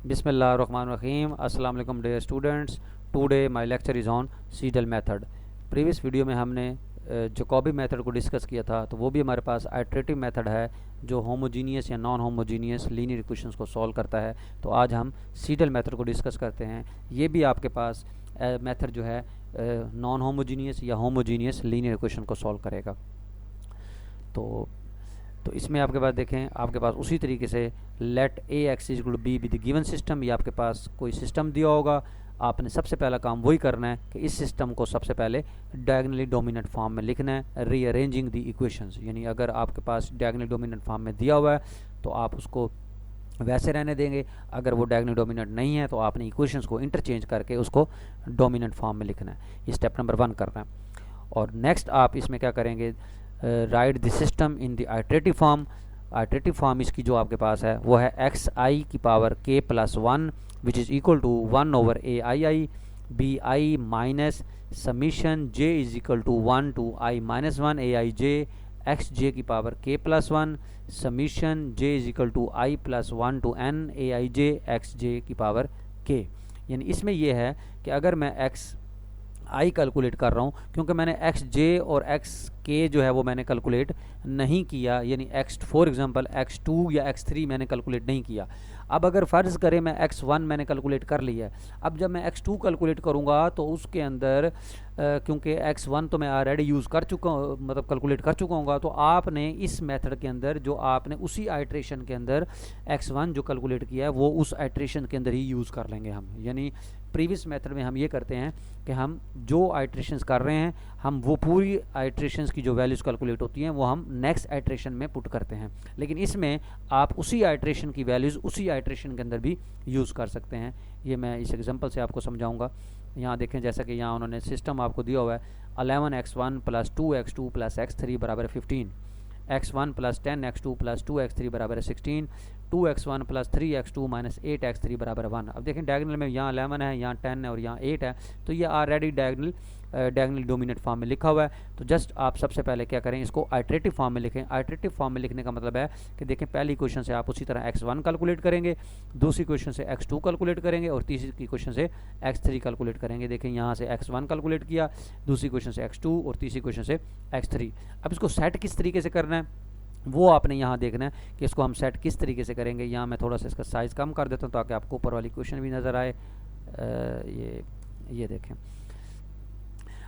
बिस्मिल्लाहिर्रहमानिर्रहीम। अस्सलाम वालेकुम dear students. Today my lecture is on Seidel method. Previous video में हमने जैकोबी मेथड को डिस्कस किया था, तो वो भी हमारे पास आइटरेटिव मेथड है जो होमोजीनियस या नॉन होमोजीनियस लीनियर इक्वेशंस को सॉल्व करता है। तो आज हम सीडल मेथड को डिस्कस करते हैं। ये भी आपके पास मेथड जो है नॉन होमोजीनियस या होमोजीनियस लीनियर इक्वेशन को सॉल्व करेगा। तो इसमें आपके पास देखें, आपके पास उसी तरीके से let A X is equal to B with given system, ये आपके पास कोई सिस्टम दिया होगा। आपने सबसे पहला काम वही करना है कि इस सिस्टम को सबसे पहले डायगनली डोमिनेंट फॉर्म में लिखना है, रीअरेंजिंग द इक्वेशंस। यानी अगर आपके पास डायगनली डोमिनेंट फॉर्म में दिया हुआ है तो आप उसको वैसे रहने देंगे। अगर वो डायगनली डोमिनेंट नहीं है तो आपने इक्वेशंस को इंटरचेंज करके उसको डोमिनेंट फॉर्म में लिखना है। ये स्टेप नंबर 1 करना है। और नेक्स्ट आप इसमें क्या करेंगे, right the system in the iterative form. Iterative form इसकी जो आपके पास है वो है एक्स आई की power K plus 1 which is equal to 1 over A I I B I minus summation J is equal to 1 to I minus 1 A I J X J की power K plus 1 summation J is equal to I plus 1 to N A I J X J की power के। यानी इसमें यह है कि अगर मैं एक्स आई कैलकुलेट कर रहा हूँ, क्योंकि मैंने एक्स जे और एक्स के जो है वो मैंने कैलकुलेट नहीं किया, यानी x for example x two या एक्स थ्री मैंने कैलकुलेट नहीं किया। अब अगर फ़र्ज़ करें मैं एक्स वन मैंने कैलकुलेट कर लिया है, अब जब मैं एक्स टू कैलकुलेट करूँगा तो उसके अंदर क्योंकि एक्स वन तो मैं ऑलरेडी यूज़ कर चुका हूँ, मतलब कैलकुलेट कर चुका हूँ, तो आपने इस मेथड के अंदर जो आपने उसी आइट्रेशन के अंदर एक्स वन जो कैलकुलेट किया है वो उस आइट्रेशन के अंदर ही यूज़ कर लेंगे हम। यानी प्रीवियस मेथड में हम ये करते हैं कि हम जो आइट्रेशंस कर रहे हैं हम वो पूरी आइट्रेशंस की जो वैल्यूज़ कैलकुलेट होती हैं वो हम नेक्स्ट आइट्रेशन में पुट करते हैं। लेकिन इसमें आप उसी आइट्रेशन की वैल्यूज़ उसी आइट्रेशन के अंदर भी यूज़ कर सकते हैं। ये मैं इस एग्जांपल से आपको समझाऊंगा। यहाँ देखें, जैसा कि यहाँ उन्होंने सिस्टम आपको दिया हुआ है 11x1 plus 2x2 plus x3 बराबर 15, x1 plus 10x2 plus 2x3 बराबर 16, 2x1 plus 3x2 minus 8x3 बराबर 1। अब देखें डायगनल में यहाँ 11 है, यहाँ 10 है और यहाँ 8 है, तो ये ऑलरेडी डायगनल डोमिनेंट फॉर्म में लिखा हुआ है। तो जस्ट आप सबसे पहले क्या करें, इसको आइटरेटिव फॉर्म में लिखें। आइटरेटिव फॉर्म में लिखने का मतलब है कि देखें पहली क्वेश्चन से आप उसी तरह x1 कैलकुलेट करेंगे, दूसरी क्वेश्चन से x2 कैलकुलेट करेंगे और तीसरी क्वेश्चन से x3 कैलकुलेट करेंगे। देखें यहाँ से x1 कैलकुलेट किया, दूसरी क्वेश्चन से x2 और तीसरी क्वेश्चन से x3। अब इसको सेट किस तरीके से करना है वो आपने यहाँ देखना है कि इसको हम सेट किस तरीके से करेंगे। यहाँ मैं थोड़ा सा इसका साइज़ कम कर देता हूँ ताकि आपको ऊपर वाली क्वेश्चन भी नज़र आए। ये देखें,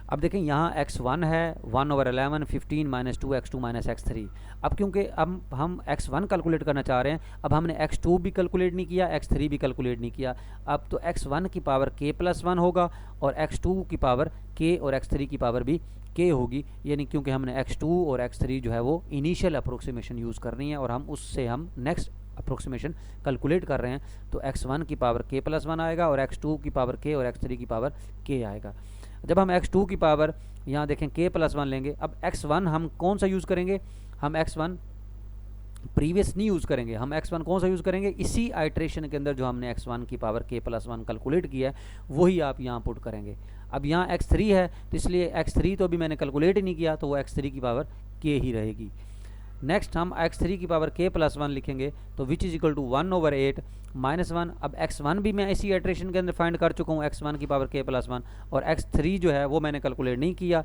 अब देखें यहाँ x1 है 1 over 11 15 minus 2x2 minus x3। अब क्योंकि अब हम x1 कैलकुलेट करना चाह रहे हैं, अब हमने x2 भी कैलकुलेट नहीं किया, x3 भी कैलकुलेट नहीं किया। अब तो x1 की पावर k प्लस 1 होगा और x2 की पावर k और x3 की पावर भी k होगी। यानी क्योंकि हमने x2 और x3 जो है वो इनिशियल अप्रोक्सीमेशन यूज़ करनी है और हम उससे हम नेक्स्ट अप्रोक्सीमेशन कैलकुलेट कर रहे हैं, तो x1 की पावर k प्लस 1 आएगा और x2 की पावर k और x3 की पावर k आएगा। जब हम x2 की पावर यहाँ देखें k प्लस 1 लेंगे, अब x1 हम कौन सा यूज़ करेंगे, हम x1 प्रीवियस नहीं यूज़ करेंगे, हम x1 कौन सा यूज़ करेंगे, इसी आइट्रेशन के अंदर जो हमने x1 की पावर k प्लस 1 कैलकुलेट किया है वही आप यहाँ पुट करेंगे। अब यहाँ x3 है तो इसलिए x3 तो अभी मैंने कैलकुलेट ही नहीं किया, तो वो x3 की पावर k ही रहेगी। नेक्स्ट हम x3 की पावर k प्लस 1 लिखेंगे, तो which is equal to 1 over 8 minus 1। अब x1 भी मैं इसी आइट्रेशन के अंदर फाइंड कर चुका हूँ, x1 की पावर k प्लस 1, और x3 जो है वो मैंने कैलकुलेट नहीं किया।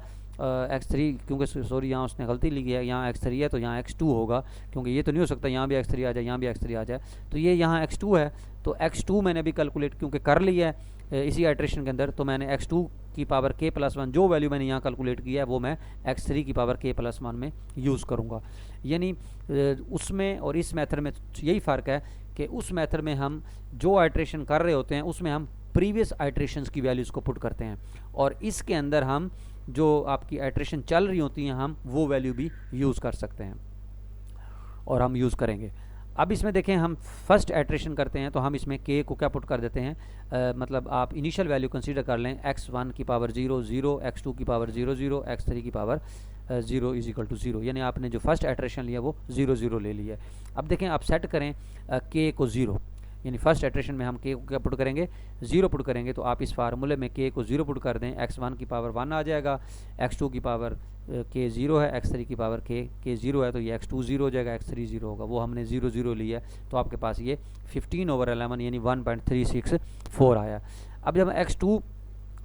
x3 क्योंकि सॉरी यहाँ उसने गलती लिखी है, यहाँ x3 है तो यहाँ x2 होगा, क्योंकि ये तो नहीं हो सकता यहाँ भी x3 आ जाए यहाँ भी x3 आ जाए, तो ये यहाँ x2 है। तो x2 मैंने भी कैलकुलेट क्योंकि कर लिया है इसी आइट्रेशन के अंदर, तो मैंने x2 की पावर k प्लस 1 जो वैल्यू मैंने यहाँ कैलकुलेट किया है वो मैं x3 की पावर k प्लस 1 में यूज़ करूँगा। यानी उसमें और इस मेथड में यही फ़र्क है कि उस मेथड में हम जो आइट्रेशन कर रहे होते हैं उसमें हम प्रीवियस आइट्रेशंस की वैल्यूज़ को पुट करते हैं, और इसके अंदर हम जो आपकी आइट्रेशन चल रही होती हैं हम वो वैल्यू भी यूज़ कर सकते हैं और हम यूज़ करेंगे। अब इसमें देखें हम फर्स्ट आइट्रेशन करते हैं तो हम इसमें k को क्या पुट कर देते हैं, मतलब आप इनिशियल वैल्यू कंसीडर कर लें x1 की पावर 0 0, x2 की पावर 0 0, x3 की पावर 0 इज इक्वल टू 0। यानी आपने जो फर्स्ट आइट्रेशन लिया वो 0 0 ले लिया है। अब देखें आप सेट करें k को 0, यानी फर्स्ट इटरेशन में हम के को क्या पुट करेंगे, 0 पुट करेंगे, तो आप इस फार्मूले में के को 0 पुट कर दें, x1 की पावर 1 आ जाएगा, x2 की पावर के 0 है, x3 की पावर के 0 है, तो ये x2 0 हो जाएगा, x3 0 होगा, वो हमने 0 0 लिया है, तो आपके पास ये 15/11 यानी 1.364 आया। अब जब x2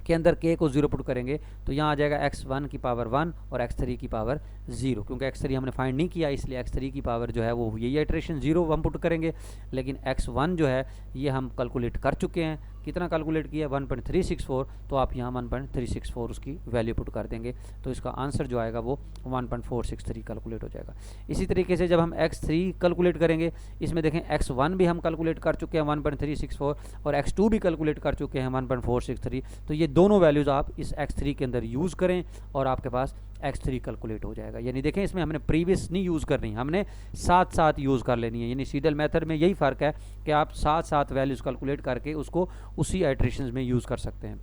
के अंदर के को 0 पुट करेंगे तो यहाँ आ जाएगा x1 की पावर 1 और x3 की पावर 0, क्योंकि x3 हमने फाइंड नहीं किया इसलिए x3 की पावर जो है वो यही इटरेशन 0 हम पुट करेंगे, लेकिन x1 जो है ये हम कैलकुलेट कर चुके हैं। कितना कैलकुलेट किया, 1.364, तो आप यहाँ 1.364 उसकी वैल्यू पुट कर देंगे, तो इसका आंसर जो आएगा वो 1.463 कैलकुलेट हो जाएगा। इसी तरीके से जब हम x3 कैलकुलेट करेंगे, इसमें देखें x1 भी हम कैलकुलेट कर चुके हैं 1.364 और x2 भी कैलकुलेट कर चुके हैं 1.463, तो ये दोनों वैल्यूज़ आप इस x3 के अंदर यूज़ करें और आपके पास x3 कैलकुलेट हो जाएगा। यानी देखें इसमें हमने प्रीवियस नहीं यूज़ करनी, हमने साथ साथ यूज़ कर लेनी है। यानी सीडल मेथड में यही फ़र्क है कि आप साथ साथ वैल्यूज़ कैलकुलेट करके उसको उसी आइट्रेशंस में यूज़ कर सकते हैं।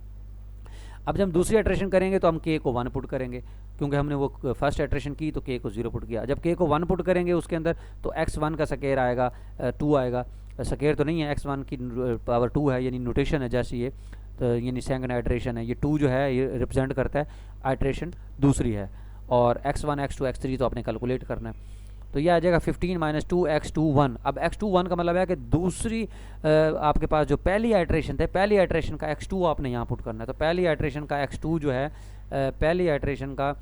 अब जब हम दूसरी आइट्रेशन करेंगे तो हम के को 1 पुट करेंगे, क्योंकि हमने वो फर्स्ट आइट्रेशन की तो के को 0 पुट किया। जब के को 1 पुट करेंगे उसके अंदर तो x1 का स्क्वायर आएगा 2 आएगा, स्क्वायर तो नहीं है, x1 की पावर 2 है, यानी नोटेशन है जैसे ये, तो यानी सेकंड आइट्रेशन है, ये 2 जो है ये रिप्रेजेंट करता है आइट्रेशन दूसरी है, और x1 x2 x3 तो आपने कैलकुलेट करना है। तो ये आ जाएगा 15 - 2 x2 1। अब x2 1 का मतलब है कि दूसरी आपके पास जो पहली आइट्रेशन थे, पहली आइट्रेशन का x2 आपने यहाँ पुट करना है। तो पहली आइट्रेशन का x2 जो है पहली आइट्रेशन का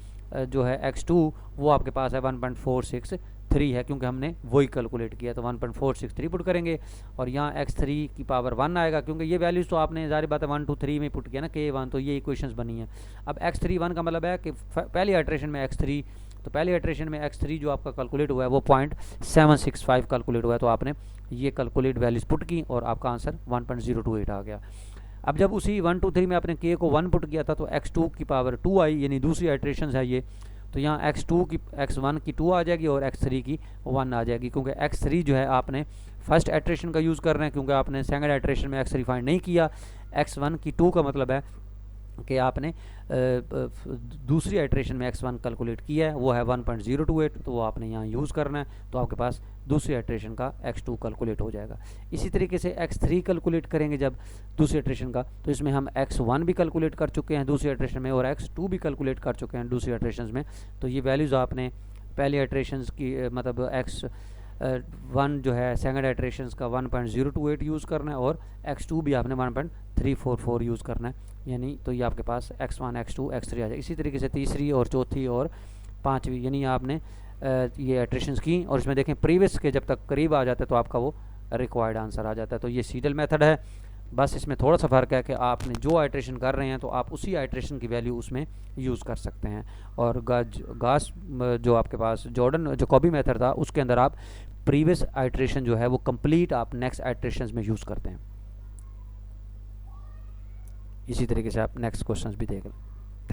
जो है x2 वो आपके पास है 1.463 है, क्योंकि हमने वही कैलकुलेट किया, तो 1.463 पुट करेंगे और यहाँ x3 की पावर 1 आएगा, क्योंकि ये वैल्यूज़ तो आपने ज़ाहिर बात है 1 2 3 में पुट किया ना k1, तो ये इक्वेशंस बनी है। अब x3 1 का मतलब है कि पहली आइट्रेशन में x3, तो पहली आइट्रेशन में x3 जो आपका कैलकुलेट हुआ है वो 0.765 कैलकुलेट हुआ है, तो आपने ये कैलकुलेट वैल्यूज़ पुट की और आपका आंसर 1.028 आ गया। अब जब उसी 1 2 3 में आपने के को 1 पुट किया था तो x2 की पावर 2 आई, यानी दूसरी आइट्रेशन है ये, तो यहाँ x1 की 2 आ जाएगी और x3 की 1 आ जाएगी, क्योंकि x3 जो है आपने फर्स्ट आइट्रेशन का यूज़ कर रहे हैं, क्योंकि आपने सेकंड आइट्रेशन में x3 फाइंड नहीं किया। x1 की 2 का मतलब है कि आपने दूसरी आइट्रेशन में x1 कैलकुलेट किया है, वो है 1.028, तो वो आपने यहाँ यूज़ करना है, तो आपके पास दूसरी आइट्रेशन का x2 कैलकुलेट हो जाएगा। इसी तरीके से x3 कैलकुलेट करेंगे जब दूसरी आइट्रेशन का, तो इसमें हम x1 भी कैलकुलेट कर चुके हैं दूसरी आइट्रेशन में और x2 भी कैलकुलेट कर चुके हैं दूसरी आइट्रेशन में, तो ये वैल्यूज़ आपने पहली आइट्रेशन की मतलब x1 जो है सेकंड आइट्रेशन का 1.028 यूज़ करना है और x2 भी आपने 1.344 यूज़ करना है, यानी तो ये आपके पास x1 x2 x3 आ जाए। इसी तरीके से तीसरी और चौथी और पांचवी, यानी आपने ये आइट्रेशंस की और इसमें देखें प्रीवियस के जब तक करीब आ जाता है तो आपका वो रिक्वायर्ड आंसर आ जाता है। तो ये सीडल मेथड है, बस इसमें थोड़ा सा फ़र्क है कि आपने जो आइट्रेशन कर रहे हैं तो आप उसी आइट्रेशन की वैल्यू उसमें यूज़ कर सकते हैं। और गास जो आपके पास जॉर्डन जैकोबी मेथड था उसके अंदर आप प्रीवियस आइट्रेशन जो है वो कंप्लीट आप नेक्स्ट आइट्रेशन में यूज़ करते हैं। इसी तरीके से आप नेक्स्ट क्वेश्चंस भी देख लें।